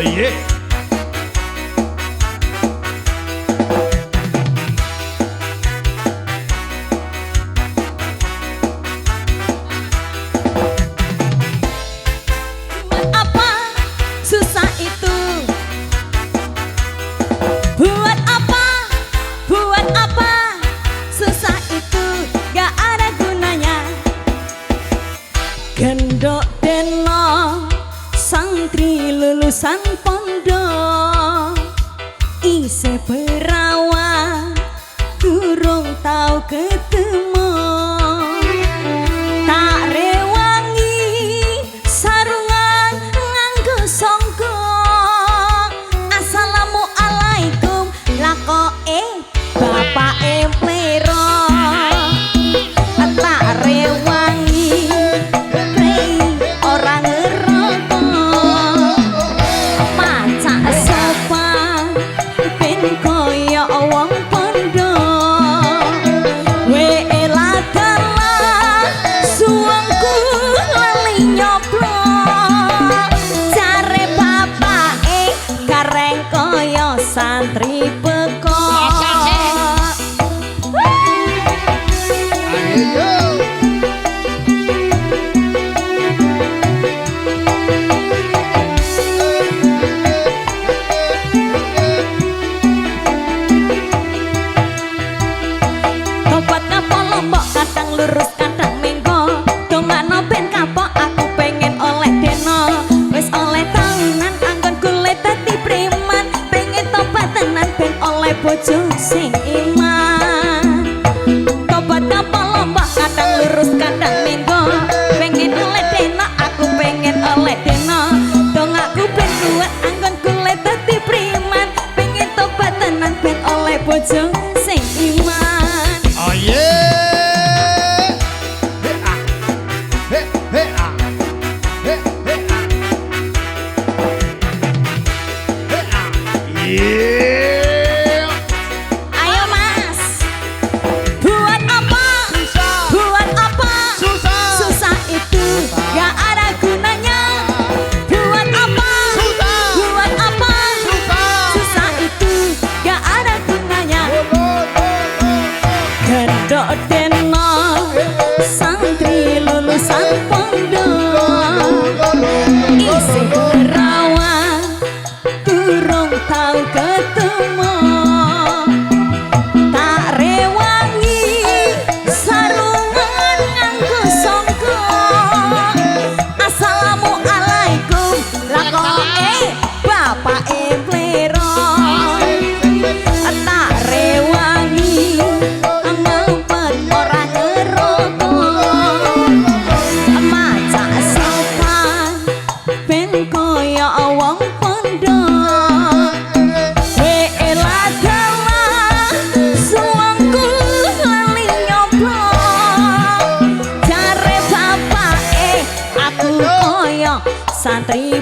iya. Apa susah itu? Buat apa? Buat apa? Susah itu gak ada gunanya. Gendok deno santri lulusan pondok isi perawan durung tau ketemu. Tak rewangi sarungan nganggo songko. Assalamualaikum lakoke bapake plero. Tak rewangi prei orang ngeroko. Macak sopan ben koyo wong pondok. Weladala suwengku lali nyoplok. Jare bapake gareng koyo santri pekok. Tobat ngapa lombok kadang lurus kadang mengko. Dongano ben kapok aku pengen oleh deno. Wis oleh tahunan anggon kulit dadi preman. Pengen tobat tenan ben oleh bojo sing iman. Tobat ngapa lombok kadang lurus kadang mengko. Pengen oleh deno aku pengen oleh deno. Dong aku ben kuat anggon kulit dadi preman. Pengen tobat tenan ben oleh bojo sing iman. Oh yeah. He he ah. He he ah. He ah. Yeah. Ayo mas, buat apa? Susah. Buat apa? Susah. Susah itu gak ada gunanya. Buat apa? Susah. Buat apa? Susah. Susah itu gak ada gunanya. Gendok deno santri lulusan pondok isi perawan durung tau ketemu. Tak rewangi sarungan nganggo songko. Assalamualaikum lakoke bapake plero. Tak rewangi ngempet orang ngeroko. Macak sopan ben koyo wong pondok. Weladala suwengku lali nyoplok. Jare bapake aku koyo santri